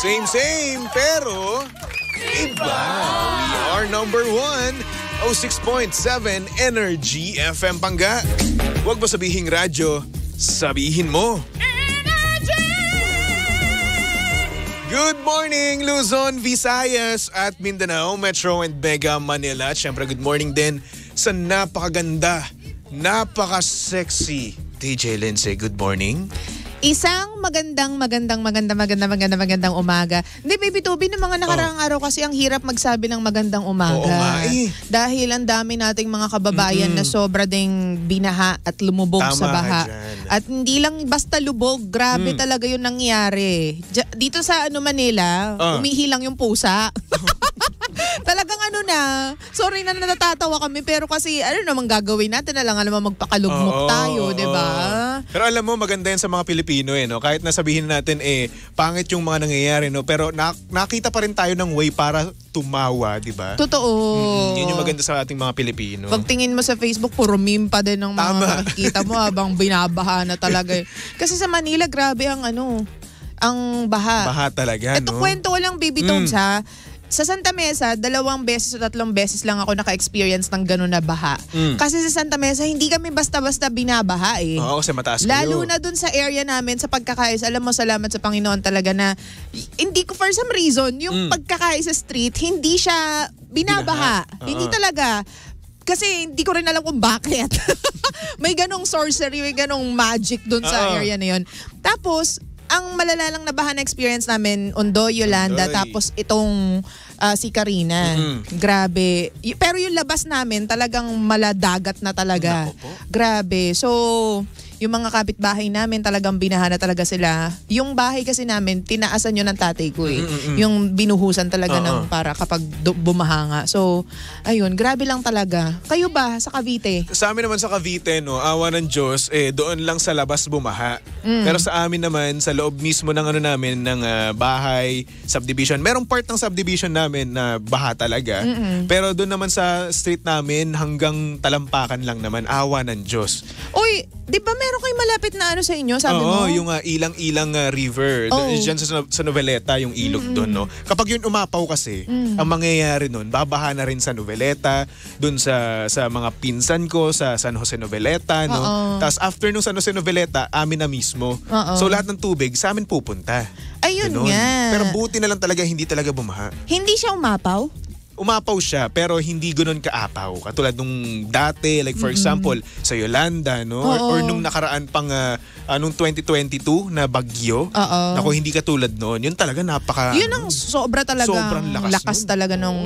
Same, pero iba. We are number 1, 06.7 Energy FM Pangga. Huwag mo sabihing radyo, sabihin mo. Good morning, Luzon, Visayas at Mindanao, Metro and Mega Manila. At syempre, good morning din sa napakaganda, napaka-sexy DJ Lindsay. Good morning. Isang magandang umaga. Hindi, Baby Toby, ng mga nakaraang araw kasi ang hirap magsabi ng magandang umaga. Oo nga eh. Dahil ang dami nating mga kababayan na sobra ding binaha at lumubog Tama sa baha. dyan. At hindi lang basta lubog, grabe talaga yung nangyari. Dito sa Manila, umihi lang yung pusa. Talagang sorry na natatawa kami pero kasi ano namang gagawin natin na lang naman magpakalugmok tayo, di ba? Pero alam mo, maganda yan sa mga Pilipino no? Kahit nasabihin natin pangit yung mga nangyayari, no? Pero nakita pa rin tayo ng way para tumawa, di ba? Totoo. Yun yung maganda sa ating mga Pilipino. Pagtingin mo sa Facebook, puro meme pa din ng mga makikita mo habang binabaha na talaga. Kasi sa Manila, grabe ang baha. Baha talaga, Ito no? kwento ko lang, Baby Tones, ha? Sa Santa Mesa, 2 beses o 3 beses lang ako naka-experience ng gano'n na baha. Kasi sa Santa Mesa, hindi kami basta-basta binabaha eh. Oo, kasi mataas kayo. Lalo na dun sa area namin, sa pagkakais. Alam mo, salamat sa Panginoon talaga na hindi ko, for some reason, yung pagkakais sa street, hindi siya binabaha. Hindi talaga. Kasi hindi ko rin alam kung bakit. May ganong sorcery, may ganong magic dun sa area na yun. Tapos, ang malalalang na baha na experience namin, Ondoy, Yolanda, tapos itong si Karina. Grabe. Pero yung labas namin, talagang maladagat na talaga. Grabe. So, yung mga kapitbahay namin talagang binaha na talaga sila. Yung bahay kasi namin, tinaasan yun ng tatay ko eh. Yung binuhusan talaga ng para kapag bumaha nga. So, ayun, grabe lang talaga. Kayo ba sa Cavite? Sa amin naman sa Cavite, no, awa ng Diyos, doon lang sa labas bumaha. Pero sa amin naman, sa loob mismo ng namin, ng bahay, subdivision. Merong part ng subdivision namin na baha talaga. Pero doon naman sa street namin, hanggang talampakan lang naman, awa ng Diyos. Uy, di ba meron kayong malapit na sa inyo, sabi mo? Oo, yung Ilang-Ilang River. Diyan sa Noveleta, yung ilog doon, no? Kapag yun umapaw kasi, ang mangyayari nun, babaha na rin sa Noveleta, doon sa mga pinsan ko, sa San Jose Noveleta, no? Tapos after nung San Jose Noveleta, amin na mismo. So lahat ng tubig sa amin pupunta. Ayun Ganun. nga. Pero buti na lang talaga, hindi talaga bumaha. Hindi siya umapaw? Umapaw siya pero hindi ganoon kaapaw. Katulad nung dati, like for example, sa Yolanda, no? Or nung nakaraan pang nung 2022 na bagyo. Nako, hindi katulad noon. Yun talaga Yun ang sobra talaga. Sobrang lakas talaga nung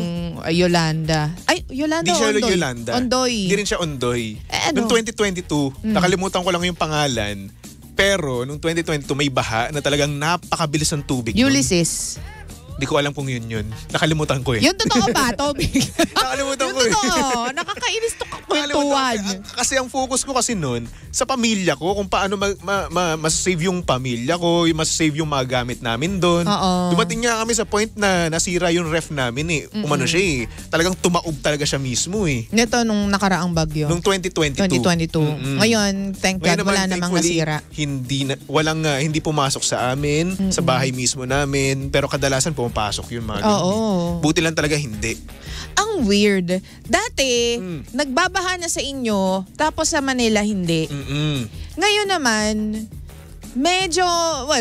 Yolanda. Ay, Yolanda Hindi siya Ondoy? Yolanda. Ondoy. Hindi rin siya Ondoy. Ano? Noong 2022, nakalimutan ko lang yung pangalan. Pero nung 2022 may baha na talagang napakabilis ng tubig. Ulysses. Hindi ko alam kung yun. Nakalimutan ko eh. Yung totoo ba, Toby? Nakalimutan ko eh. Yung totoo. Nakakainis to kwentuhan. Kasi ang focus ko kasi noon sa pamilya ko, kung paano mas-save yung pamilya ko, mas-save yung mga gamit namin doon. Dumating nga kami sa point na nasira yung ref namin eh. Umano siya eh. Talagang tumaob talaga siya mismo eh. Neto nung nakaraang bagyo. Nung 2022. Ngayon, thank God, wala namang nasira. Hindi pumasok sa amin, sa bahay mismo namin. Pero kadalasan pumapasok yun mga ganyan. Buti lang talaga hindi. Ang weird. Dati, nagbabaha na sa inyo, tapos sa Manila hindi. Ngayon naman, medyo,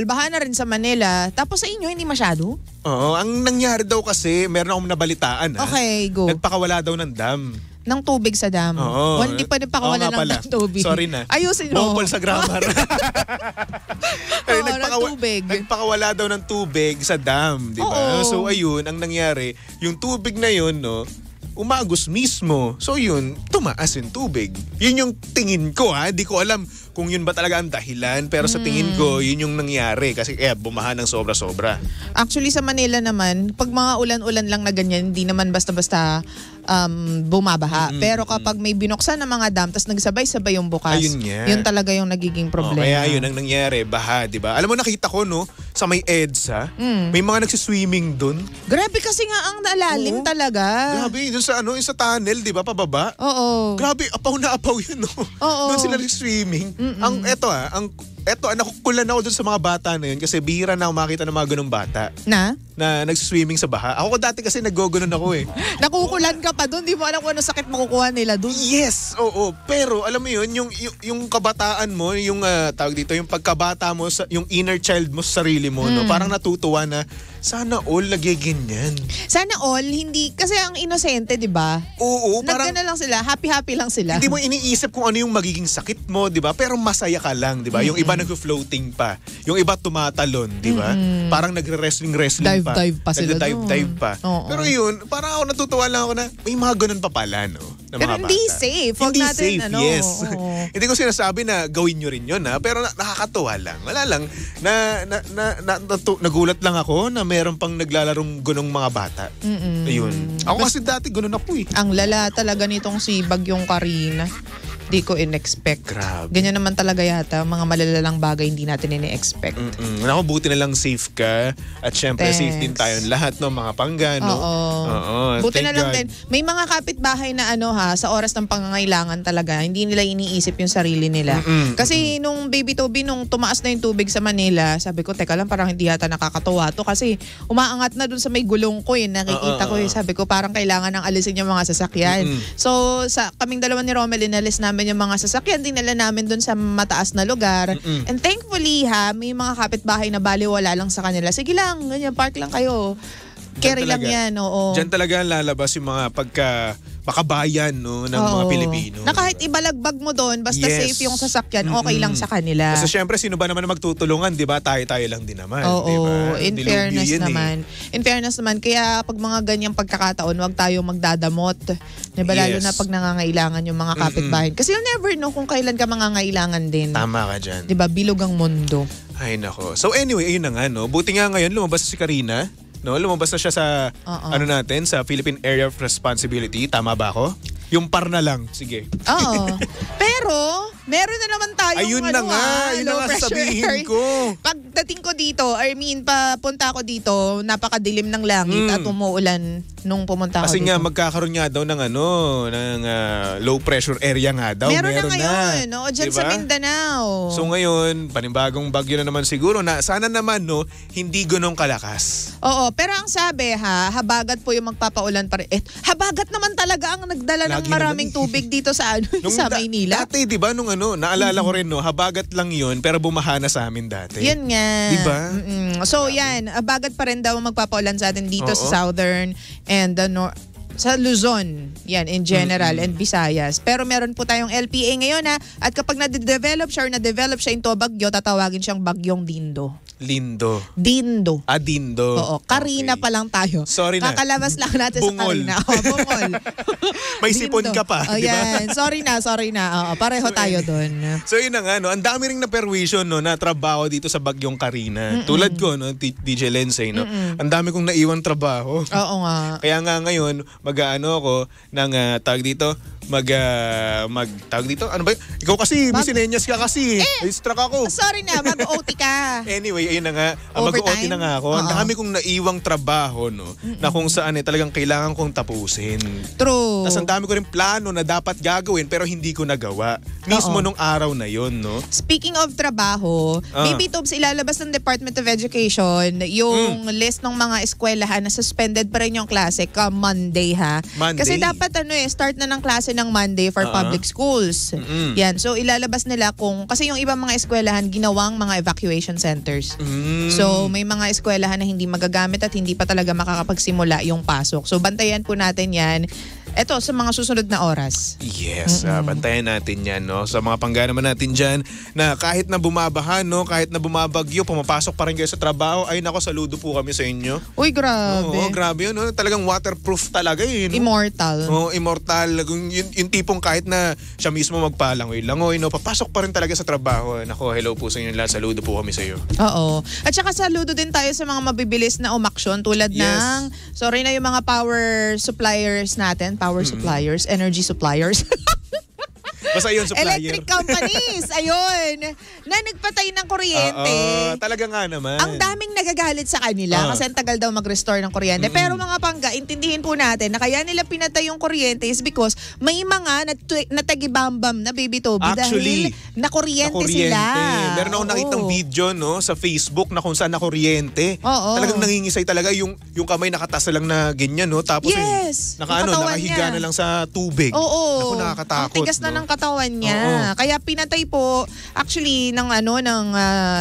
baha na rin sa Manila, tapos sa inyo hindi masyado? Oo, ang nangyari daw kasi, meron akong nabalitaan. Okay, go. Nagpakawala daw ng dam. Ng tubig sa dam. Oo. Hindi pa pakawala ng tubig. Sorry na. Ayusin mo. Bongkol sa grammar. ng tubig. Nagpakawala daw ng tubig sa dam, di ba? So ayun, ang nangyari, yung tubig na yun, no, umagos mismo. So yun, tumaas yung tubig. Yun yung tingin ko ha. Di ko alam kung yun ba talaga ang dahilan. Pero sa tingin ko, yun yung nangyari. Kasi bumaha ng sobra-sobra. Actually sa Manila naman, pag mga ulan-ulan lang na ganyan, hindi naman basta-basta bumabaha. Pero kapag may binuksan na mga dam, tas nagsabay-sabay yung bukas, yun talaga yung nagiging problema. Kaya yun ang nangyari, baha, di ba? Alam mo, nakita ko, no, sa may EDSA, may mga nagsiswimming dun. Grabe kasi nga ang nalalim talaga. Grabe, dun sa sa tunnel, di ba, pababa? Oo. Grabe, apaw na apaw yun, no? Oo. Doon sila nagsiswimming. Ang eto, nakukulan ako dun sa mga bata na yun kasi bihira na ako makita ng mga ganung bata na nagsiswimming sa baha. Ako dati kasi naggogonon ako eh. Nakukulan ka pa doon, di mo alam kung ano sakit makukuha nila doon. Yes, oo. Pero alam mo yun, yung kabataan mo, yung tawag dito, yung pagkabata mo, yung inner child mo sa sarili mo, no? Parang natutuwa na sana all nagiganyan. Sana all, hindi, kasi ang inosente, di ba? Oo, parang nagana lang sila, happy-happy lang sila. hindi mo iniisip kung ano yung magiging sakit mo, di ba? Pero masaya ka lang, di ba? Yung iba nag-floating pa. Yung iba tumatalon, di ba? Parang nagre-wrestling pa. Dive pa sila Dive pa. Oo. Pero yun, parang ako natutuwa lang ako na may mga ganun pa pala, no? Na Pero mga hindi bata. safe. Huwag Hindi natin, safe, ano, yes. oo. Hindi ko sinasabi na gawin nyo rin yun, ha? Pero nakakatuwa lang. Wala lang. Nagulat lang ako na meron pang naglalarong gunong mga bata. Ayun. Ako kasi dati gunon ako eh. Ang lala talaga nitong si Bagyong Karina. Di ko in-expect. Grabe. Ganyan naman talaga yata. Mga malalalang bagay hindi natin in-expect. Ako, buti na lang safe ka. At syempre, Thanks. safe din tayo lahat, no? Mga panggano. Oo. Buti na lang din. May mga kapitbahay na sa oras ng pangangailangan talaga, hindi nila iniisip yung sarili nila. Kasi nung Baby Toby, nung tumaas na yung tubig sa Manila, sabi ko, teka lang, parang hindi yata nakakatuwa to. Kasi umaangat na dun sa may gulong ko eh. Nakikita ko eh. Sabi ko, parang kailangan nang alisin yung mga sasakyan. So, sa kaming dalawa ni Romel, inalis namin yung mga sasakyan, dinala namin dun sa mataas na lugar. And thankfully may mga kapitbahay na baliwala lang sa kanila. Sige lang, ganyan, park lang kayo. Carry lang yan, oo. Diyan talaga lalabas yung mga makabayan, no, ng mga Pilipino. Na kahit ibalagbag mo doon, basta safe yung sasakyan, okay lang sa kanila. Kasi syempre, sino ba naman na magtutulungan, di ba? Tayo-tayo lang din naman. Oo, diba? in fairness naman. In fairness naman, kaya pag mga ganyang pagkakataon, wag tayo magdadamot. Diba? Lalo na pag nangangailangan yung mga kapitbahay. Kasi you'll never know kung kailan ka mangangailangan din. Tama ka dyan. Diba? Bilog ang mundo. Ay, nako. So anyway, ayun na nga, no? Buti nga ngayon, lumabas si Karina. No, lumabas na siya sa sa Philippine Area of Responsibility. Tama ba ako? Yung par na lang. Sige. Oo. Pero, meron na naman tayong ayun na nga. Yun na nga sabihin ko. Pagdating ko dito, papunta ako dito, napakadilim ng langit at umuulan nung pumunta ako Kasi dito. nga, magkakaroon nga daw ng low pressure area nga daw. Meron na ngayon. No? Diyan diba? sa Mindanao. So ngayon, panibagong bagyo na naman siguro na sana naman, no, hindi ganong kalakas. Oo, pero ang sabi habagat po yung magpapaulan pa rin. Habagat naman talaga ang nagdala ng maraming tubig dito sa sa Maynila. Dati, di ba, naalala ko rin, no, habagat lang yun, pero bumaha na sa amin dati. Yun nga. Di ba? So yan, habagat pa rin daw ang magpapaulan sa atin dito sa Southern and the North. Sa Luzon, yan, in general, and Visayas. Pero meron po tayong LPA ngayon at kapag na-develop siya into bagyo, tatawagin siyang Bagyong Dindo. Dindo. Dindo. Dindo. Oo, Karina pa lang tayo. Sorry na. Kakalabas lang natin Bungol. sa Karina. Bungol. May sipon ka pa, di ba? Yan. Sorry na. Oo, pareho tayo doon. So yun na nga, no, ang dami ring na-permission, no, na trabaho dito sa Bagyong Karina. Tulad ko, no, DJ Lensay, no, ang dami kong naiwan trabaho. Oo nga. Kaya nga ngayon, mag-ano ako ng tawag dito, tawag dito, ano ba yun? Ikaw kasi, misinenyas ka kasi. Distract ako. Sorry na, mag-OT ka. Anyway, ayun na nga, mag-OT na nga ako. Ang dami kong naiwang trabaho, no, na kung saan talagang kailangan kong tapusin. True. Tapos ang dami ko rin plano na dapat gagawin pero hindi ko nagawa. Mismo nung araw na yun, no? Speaking of trabaho, maybe Tobs, ilalabas ng Department of Education yung list ng mga eskwelahan na suspended pa rin yung klase Monday Monday. Kasi dapat start na ng klase ng Monday for public schools. Yan. So ilalabas nila kasi yung ibang mga eskwelahan ginawang mga evacuation centers. So may mga eskwelahan na hindi magagamit at hindi pa talaga makakapagsimula yung pasok. So bantayan po natin yan. Ito, sa mga susunod na oras. Yes, bantayan natin yan, no? Sa mga panggana naman natin dyan, na kahit na bumabahan, no? Kahit na bumabagyo, pumapasok pa rin kayo sa trabaho, ay nako, saludo po kami sa inyo. Uy, grabe. Oo, grabe yun, no? Talagang waterproof talaga yun. No? Immortal. Oo, immortal. Yung tipong kahit na siya mismo magpalangoy-langoy, no? Papasok pa rin talaga sa trabaho. Nako, hello po sa inyo lahat. Saludo po kami sa iyo. Oo. At saka saludo din tayo sa mga mabibilis na umaksyon tulad ng, sorry na yung mga power suppliers natin, energy suppliers. Basta yun, supplier. Electric companies, ayun, na nagpatay ng kuryente. Talaga nga naman. Ang daming nagagalit sa kanila kasi ang tagal daw mag-restore ng kuryente. Pero mga pangga, intindihin po natin na kaya nila pinatay yung kuryente is because may mga natagibambam na Baby Toby Actually, dahil nakuryente sila. Meron akong nakitang video no sa Facebook na kung saan nakuryente. Talagang nangingisay talaga yung kamay nakatasa lang na ganyan no, tapos nakahiga na lang sa tubig. Naku, nakakatakot. Ang tigas na ng katawan niya. Kaya pinatay po actually ng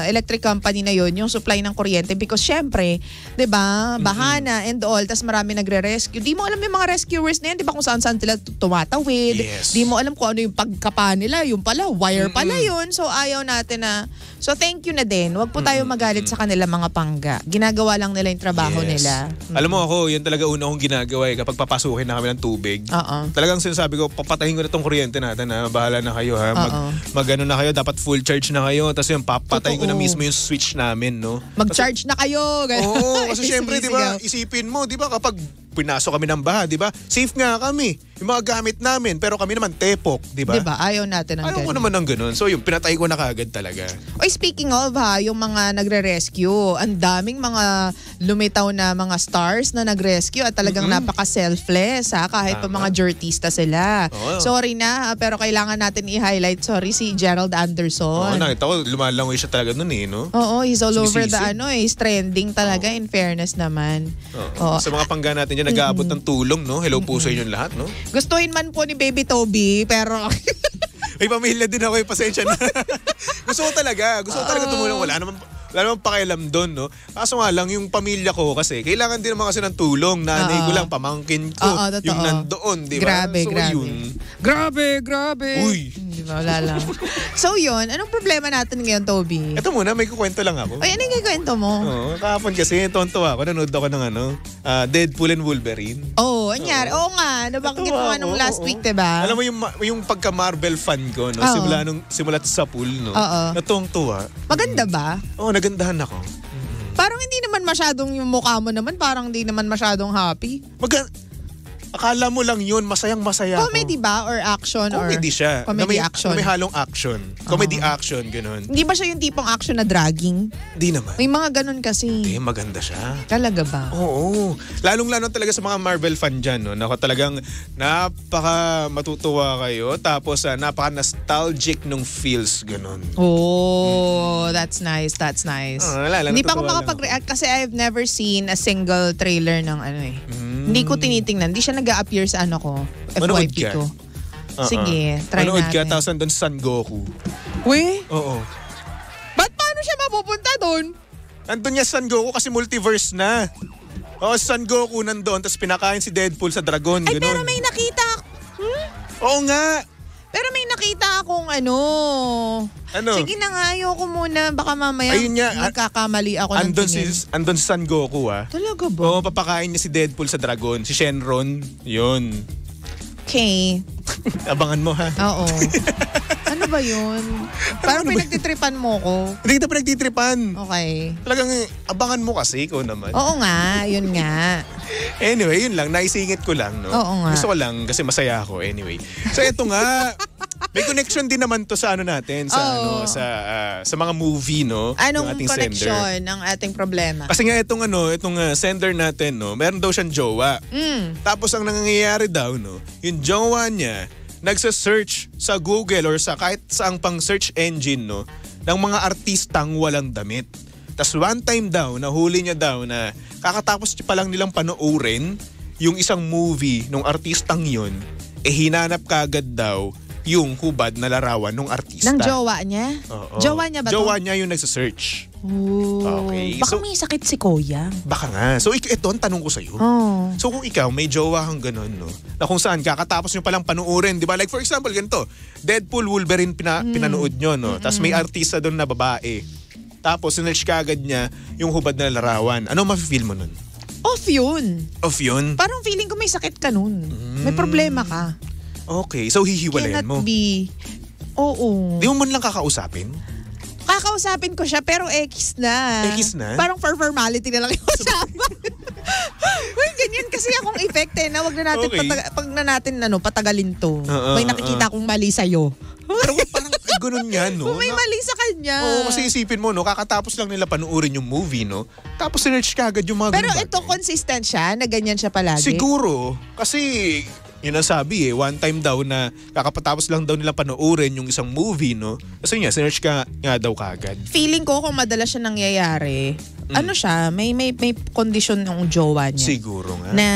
electric company na yon yung supply ng kuryente because syempre, 'di ba, bahana and all, tas marami nagre-rescue. Di mo alam yung mga rescuers na yan, 'di ba, kung saan sila tumatawid. Di mo alam kung ano yung pagkapa nila, yung pala wire pala yun. So ayaw natin na. So thank you na din. Huwag po tayo magalit sa kanila mga pangga. Ginagawa lang nila yung trabaho nila. Alam mo ako, yan talaga una kong ginagawa kapag papasukin na kami ng tubig. Talagang sinasabi ko, papatayin ko na tong kuryente natin ha. Bahala na kayo ha. Mag-ano na kayo, dapat full charge na kayo. Tapos yung papatayin ko na mismo yung switch namin, no. Mag-charge na kayo. Oo, kasi syempre, di ba, isipin mo, di ba, kapag pinasok kami ng baha, di ba? Safe nga kami. Yung mga gamit namin, pero kami naman tepok, di ba? Di ba? Ayaw natin ng Ayaw ko naman ng ganun. So yung pinatay ko na kagad talaga. Oy, speaking of yung mga nagre-rescue, ang daming mga lumitaw na mga stars na nag-rescue at talagang napaka-selfless kahit pa mga jertista sila. Sorry na, pero kailangan natin i-highlight, si Gerald Anderson. Nakita ko, lumalangoy siya talaga nun no? Oo, he's all over the he's trending talaga in fairness naman. Sa mga pangga natin dyan, nag-aabot ng tulong, no? Hello po sa inyong lahat, no? Gustuhin man po ni Baby Toby, pero may pamilya din ako, pasensya na. Gusto ko talaga tumulong. Wala naman pakialam doon, no? Kaso nga lang, yung pamilya ko kasi, kailangan din naman kasi ng tulong. Nanay ko lang, pamangkin ko, yung nandoon, di ba? Grabe. Yun. Grabe. Uy. Di ba, wala lang. So yun, anong problema natin ngayon, Toby? Ito muna, may kukwento lang ako. Ay, ano yung kikwento mo? Kahapon kasi, tonto ako, nanood ako ng Deadpool and Wolverine. Anyari. Oo nga, nabanggit mo nga nung last week, diba? Alam mo yung pagka-Marvel fan ko, no? Simula sa pool, no? Natungtuwa. Maganda ba? Nagandahan ako. Parang hindi naman masyadong yung mukha mo naman, parang hindi naman masyadong happy. Akala mo lang yun, masayang-masaya ako. Comedy ba or action? Comedy siya. Comedy action. May halong action. Comedy action, ganun. Hindi ba siya yung tipong action na dragging? Hindi naman. May mga ganun kasi. Hindi, maganda siya. Talaga ba? Oo. Lalong-lalo talaga sa mga Marvel fan dyan, no? Nako, talagang napaka matutuwa kayo. Tapos napaka-nostalgic nung feels, ganun. That's nice. Hindi pa ako makapag-react kasi I've never seen a single trailer ng Hindi ko tinitingnan. Hindi siya nag-a-appear sa FYP ko. Sige, try Manood natin. ka, tapos nandun si Son Goku. Uy? Oo. Ba't paano siya mapupunta doon? Nandun niya si Son Goku kasi multiverse na. Si Son Goku nandun, tapos pinakain si Deadpool sa dragon. Ay, ganun. pero may nakita. Oo nga. Pero may nakita akong Ano? Sige na nga, ayoko muna. Baka mamaya magkakamali ako ng tingin. Andun si Son Goku Talaga ba? Papakain niya si Deadpool sa dragon. Si Shenron. Yun. Okay. Abangan mo ha. Oo. Ano ba yun? Parang pinagtitripan mo ko. Hindi kita pinagtitripan. Okay. Talagang abangan mo kasi, ikaw naman. Oo nga, yun nga. Anyway, yun lang. Naisingit ko lang, no? Oo nga. Gusto ko lang kasi masaya ako. Anyway. So, eto nga. May connection din naman to sa natin, sa sa mga movie, no? Anong ating connection ng ating problema? Kasi nga itong sender natin, no, meron daw siyang jowa. Tapos ang nangyayari daw, no, yung jowa niya nagsa-search sa Google or sa kahit saang pang search engine, no, ng mga artistang walang damit. Tapos one time daw, nahuli niya daw na kakatapos pa lang nilang panoorin yung isang movie ng artistang yun, hinanap kagad daw yung hubad na larawan ng artista. Ng jowa niya? Oo. Jowa niya ba to? Jowa niya yung nagsa-search. Okay. Baka may sakit si Kuya. Baka nga. So ito ang tanong ko sa'yo. So kung ikaw may jowa kang ganun, no, na kung saan kakatapos nyo palang panuorin, di ba? Like for example, ganito, Deadpool, Wolverine pinanood nyo, no? Tapos may artista doon na babae. Tapos sinerch kagad niya yung hubad na larawan. Ano mafe-feel mo nun? Off yun. Off yun? Parang feeling ko may sakit ka nun. May problema ka. Okay, so hihiwalayan mo? Cannot be. Oo. Di mo man lang kakausapin? Kakausapin ko siya pero X na. X na? Parang for formality na lang yung usapan. Uy, ganyan kasi akong effect na wag na natin, Okay. pag na natin patagalin to. May nakikita akong mali sa'yo. Pero parang ganun nga, no? May mali sa kanya. Oo, kasi isipin mo, no? Kakatapos lang nila panuorin yung movie, no? Tapos sinerch ka agad yung mga Pero ganun ito, bagay. consistent siya, na ganyan siya palagi. Siguro, kasi yun ang sabi one time daw na kakapatapos lang daw nila panoorin yung isang movie, no? Kasi nga, sinerch ka nga daw kagad. Feeling ko kung madalas siya nangyayari, ano siya, may condition ng jowa niya. Siguro nga. Na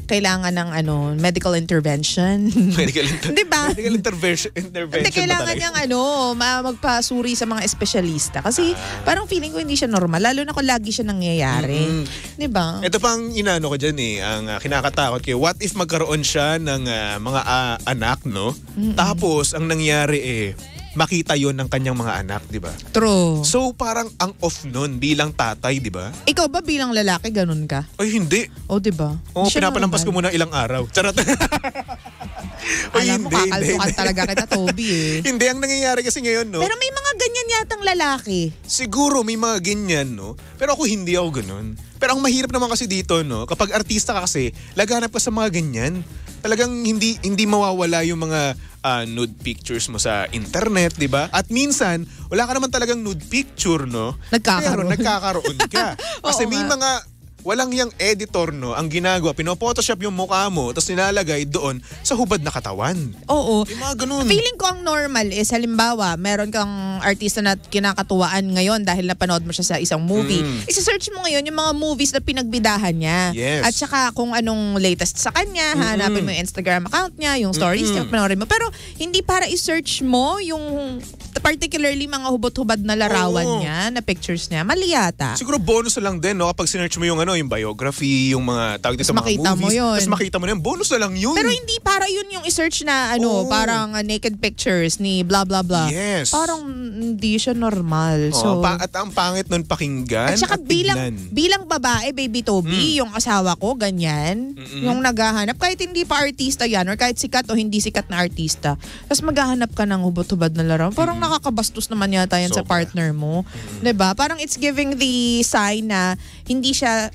kailangan ng medical intervention. Medical, Di ba? Medical intervention Hindi, ba kailangan talaga? niyang magpasuri sa mga espesyalista. Kasi parang feeling ko hindi siya normal. Lalo na kung lagi siya nangyayari. Di ba? Ito pang inano ko dyan ang kinakatakot kayo. What if magkaroon siya ng mga anak, no? Tapos, ang nangyari makita yon ng kanyang mga anak, di ba? True. So, parang ang off nun bilang tatay, di ba? Ikaw ba bilang lalaki ganun ka? Ay, hindi. O, di ba? Oo, pinapalampas ko muna ilang araw. Charot. Ay, Alam mo, kakaltukan talaga kita, Toby Hindi, ang nangyayari kasi ngayon, no? Pero may mga ganyan yatang lalaki. Siguro may mga ganyan, no? Pero ako hindi ako ganun. Pero ang mahirap naman kasi dito, no? Kapag artista ka kasi, laganap ka sa mga ganyan. Talagang hindi mawawala yung mga nude pictures mo sa internet, di ba? At minsan, wala ka naman talagang nude picture, no? Nagkakaroon. Pero nagkakaroon ka. Kasi Oo may nga. mga walang yung editor, no? Ang ginagawa, pino-photoshop yung mukha mo, tapos nilalagay doon sa hubad na katawan. Oo. Yung mga ganun. Feeling ko ang normal is, halimbawa, meron kang artista na kinakatuwaan ngayon dahil napanood mo siya sa isang movie. Isa-search mo ngayon yung mga movies na pinagbidahan niya. Yes. At saka kung anong latest sa kanya, hanapin mo yung Instagram account niya, yung stories niya, panoorin mo. Pero hindi para i-search mo yung particularly mga hubot-hubad na larawan niya, na pictures niya. Mali yata. Siguro bonus na lang din, no? Kapag sinearch mo yung yung biography, yung mga tawag dito, mga makita mo movies. yun. Tapos makita mo na yun. Bonus na lang yun. Pero hindi para yun yung i-search na parang naked pictures ni blah blah blah. Yes. Parang hindi siya normal. So, at ang pangit nun pakinggan at saka tignan. bilang babae, baby Toby, yung asawa ko, ganyan. Yung naghahanap, kahit hindi pa artista yan, or kahit sikat o hindi sikat na artista, tapos maghahanap ka ng hubot-hubad na larawan, parang nakakabastos naman yata yan sa Sobra. partner mo. 'Di ba? Parang it's giving the sign na hindi siya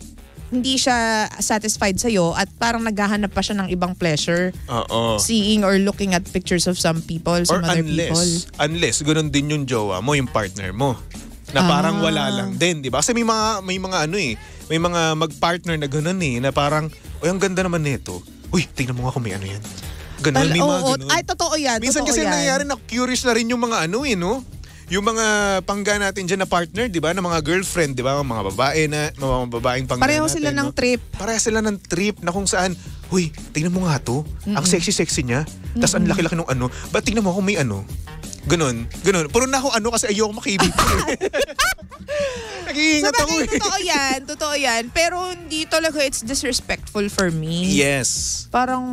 satisfied sa'yo at parang naghahanap pa siya ng ibang pleasure. Oo. Seeing or looking at pictures of some people, Or some other people. unless, ganun din yung jowa mo, yung partner mo. Na parang wala lang din, di ba? Kasi may mga may mga mag-partner na ganun na parang, ang ganda naman nito. Uy, tingnan mo nga kung may ano yan. Ganun, may mga ganun. Ay, totoo yan. Minsan totoo kasi yan. nangyayari na curious na rin yung mga no? Yung mga pangga natin dyan na partner, di ba? Na mga girlfriend, di ba? Mga babaeng pangga Pareho natin. sila ng trip. Pareho sila ng trip na kung saan, huy, tingnan mo nga to. Ang sexy-sexy niya. Tapos ang laki-laki ng Ba't tingnan mo kung may Ganon. Puro na ako kasi ayoko makibig. Nag-iingat ako Totoo yan. Pero hindi talaga it's disrespectful for me. Yes. Parang,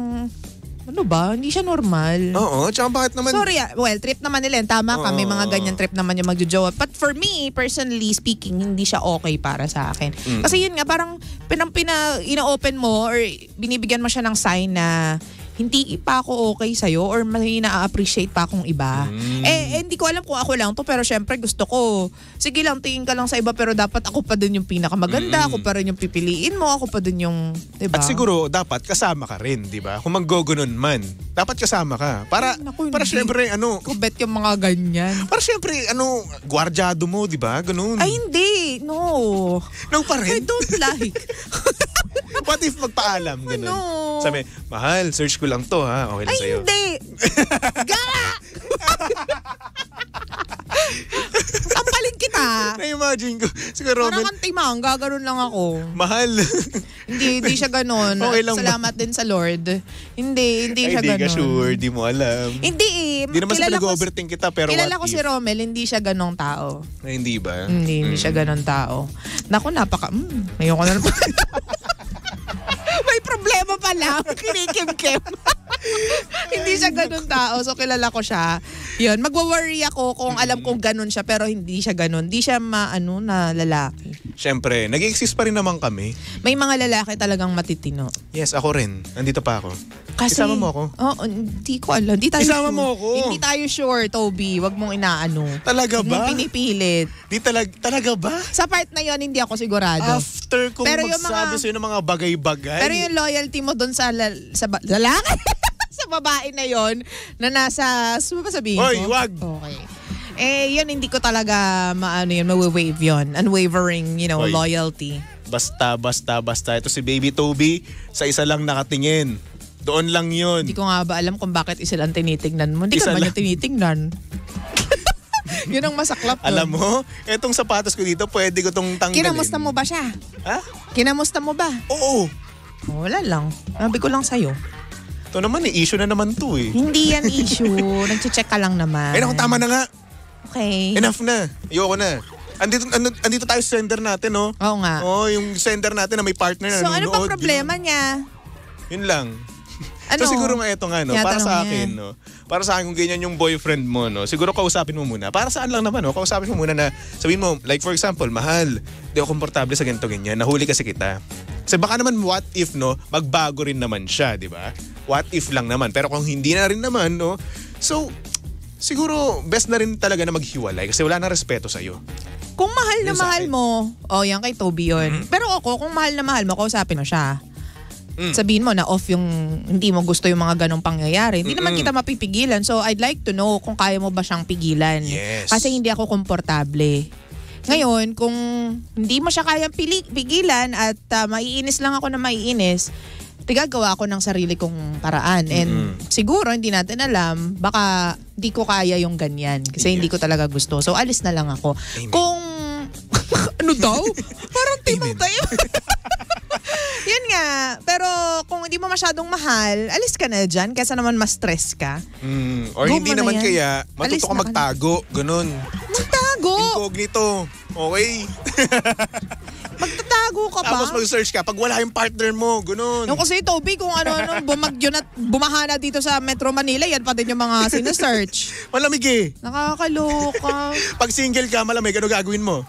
hindi siya normal. Oo, tsaka bakit naman? Sorry, trip naman nila. Tama ka, may mga ganyan trip naman yung magjojowa. But for me, personally speaking, hindi siya okay para sa akin. Kasi yun nga, parang ina-open mo or binibigyan mo siya ng sign na hindi pa ako okay sa'yo or may na-appreciate pa akong iba. Hindi ko alam kung ako lang to, pero syempre gusto ko. Sige lang, tingin ka lang sa iba, pero dapat ako pa din yung pinakamaganda, ako pa rin yung pipiliin mo, ako pa din yung, diba? At siguro, dapat kasama ka rin, di ba? Kung mag-gogonon man, dapat kasama ka. Para syempre, kubet yung mga ganyan. para syempre, gwardyado mo, di ba? Ganun. Ay, hindi. No. No pa I rin. don't like. What if magpaalam? Ganun. No. Sabi, mahal, search ko lang to ha. Okay lang Ay, sa'yo. hindi. Gala! Sampalin kita. Na-imagine ko. Siguro, Parang kang timang, gaganon lang ako. mahal. Hindi siya ganon. Okay lang ba? Salamat din sa Lord. Hindi siya Hindi ganon. ka sure, di mo alam. Hindi Di naman sa kilala ko- pinag-overthink kita, pero Kilala what ko if? si Romel, hindi siya ganong tao. Ay, hindi ba? Hindi siya ganong tao. Naku, ayoko na naman. May problema pa lang. Kinikim-kim. Hindi siya ganun tao. So, kilala ko siya. Yun. Magwa-worry ako kung alam kong ganun siya, pero hindi siya ganun. Hindi siya na lalaki. Siyempre, nag-exist pa rin naman kami. May mga lalaki talagang matitino. Yes, ako rin. Nandito pa ako. Kasi, isama mo ako? Oo, hindi ko alam. Hindi tayo Isama sure. mo ako. Hindi tayo sure, Toby. Wag mong inaano. Talaga Huwag ba? mong pinipilit. Talaga ba? Sa part na yon hindi ako sigurado. After kong Pero yung magsabi mga- sa'yo ng mga bagay-bagay. Pero yung loyalty mo doon sa lalaki, sa babae na yon na nasa, ano ba sabihin ko? Hoy, wag! Okay. Yun, hindi ko talaga mawi-wave yun. Unwavering, Hoy. loyalty. Basta. Ito si Baby Toby, sa isa lang nakatingin. Doon lang yun. Hindi ko nga ba alam kung bakit isa lang tinitingnan mo. Hindi Isa ka ba lang. niya tinitingnan? Yun ang masaklap doon. Alam mo, etong sapatos ko dito, pwede ko tong tanggalin. Kinamusta mo ba siya? Ha? Kinamusta mo ba? Oo. Wala lang. Sabi ko lang sa'yo. Ito naman issue na naman to eh. Hindi yan issue. Nag-check ka lang naman. Ay naku, tama na nga. Okay. Enough na. Ayoko na. Andito tayo sa sender natin, no? Oo nga. Yung sender natin na may partner na So ano nanonood. bang problema niya? Yun lang. Ano? So siguro nga ito nga, no? Tinatanong Para sa niya. akin, no? Para sa akin kung ganyan yung boyfriend mo, no? Siguro kausapin mo muna. Para saan lang naman, no? Kausapin mo muna na sabihin mo, like for example, mahal, di ako komportable sa ganito ganyan. Nahuli kasi kita. Kasi baka naman what if, no? Magbago rin naman siya, di ba? What if lang naman. Pero kung hindi na rin naman, no? So, siguro best na rin talaga na maghiwalay kasi wala na respeto sa'yo. Kung mahal na Yun sa mahal akin. mo, yan kay Toby yun. Pero ako, kung mahal na mahal mo, kausapin mo siya. Mm. Sabihin mo na off yung hindi mo gusto yung mga ganong pangyayari. Hindi naman kita mapipigilan. So I'd like to know kung kaya mo ba siyang pigilan. Yes. Kasi hindi ako komportable. Ngayon, kung hindi mo siya kayang pigilan at maiinis lang ako na maiinis, gagawa ako ng sarili kong paraan. And siguro, hindi natin alam, baka di ko kaya yung ganyan. Kasi hindi ko talaga gusto. So alis na lang ako. Amen. Kung, ano daw? Parang timang tayo. Yun nga. Pero kung hindi mo masyadong mahal, alis ka na dyan kaysa naman ma-stress ka. Or Go hindi mo na naman yan. kaya, Alis matuto ka na ka magtago. Ganun. Magtago! Incognito. Okay? Magtatago ka ba? Tapos mag-search ka pag wala yung partner mo. Ganun. Yung kasi Toby, kung ano bumagyo na bumaha na dito sa Metro Manila, yan pa din yung mga sinesearch. Malamig eh. Nakakaloka. Pag single ka, malamig. Ano gagawin mo?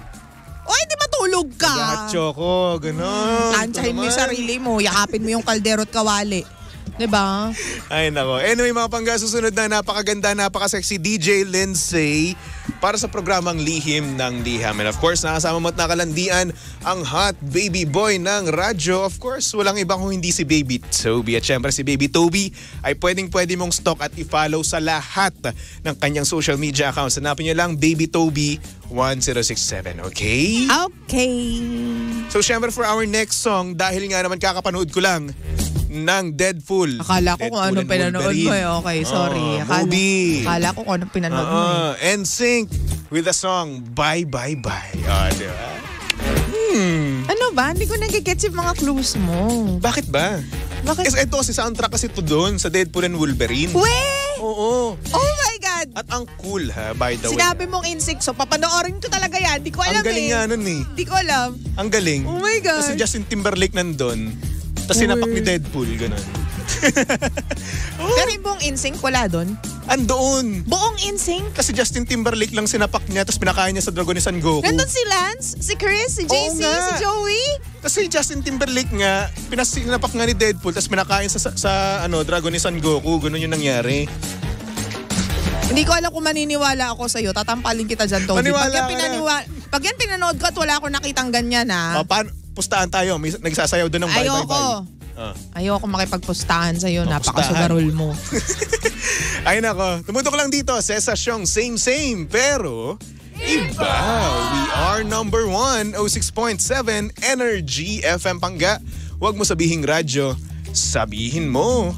O, hindi matulog ka. Gacho ko. Ganun. Tansyahin mo yung Ito naman. sarili mo. Yakapin mo yung kaldero at kawali. Diba? Ay nako. Anyway mga pangga, susunod na napakaganda, napaka-sexy DJ Lindsay para sa programang Lihim ng Liham. And of course, nakasama mo at nakalandian ang hot baby boy ng radyo. Of course, walang iba kung hindi si Baby Toby. At syempre si Baby Toby ay pwedeng-pwede mong stalk at i-follow sa lahat ng kanyang social media accounts. Hanapin nyo lang Baby Toby 1067, okay? Okay. So syempre for our next song, dahil nga naman kakapanood ko lang ng Deadpool. Akala ko kung Deadpool anong and pinanood mo Wolverine. eh. Okay, sorry. Movie. Akala ko kung anong pinanood mo eh. NSYNC with the song Bye Bye Bye. Di ba? Ano ba? Hindi ko nagigets yung mga clues mo. Bakit ba? Bakit? Kasi ito, si soundtrack kasi ito doon sa Deadpool and Wolverine. Weh! Oo. Oh my God! At ang cool ha, by the way. Sinabi mong insect, so papanoorin ko talaga yan. Di ko alam Ang galing eh. nga nun eh. Di ko alam. Ang galing. Oh my God. Kasi Justin Timberlake nandun. Tapos sinapak ni Deadpool, ganun. Pero yung buong insync, wala doon. Andoon. Buong insync? Kasi Justin Timberlake lang sinapak niya tapos pinakain niya sa Dragon ni San Goku. Nandun si Lance, si Chris, si JC, nga. si Joey. Kasi Justin Timberlake nga, sinapak nga ni Deadpool tapos pinakain sa Dragon ni San Goku. Ganun yung nangyari. Hindi ko alam kung maniniwala ako sa'yo. Tatampalin kita dyan, Toby. Maniwala ka Pag yan pinanood ko at wala akong nakitang ganyan, ha? Pustahan tayo. May nagsasayaw doon ng bye bye bye. Ayoko makipagpustahan sa'yo. Pustahan. Napakasugarol mo. Ay nako, tumutok lang dito sa estasyong same pero iba. We are number 1, 06.7 Energy FM Pangga. Huwag mo sabihing radyo, sabihin mo.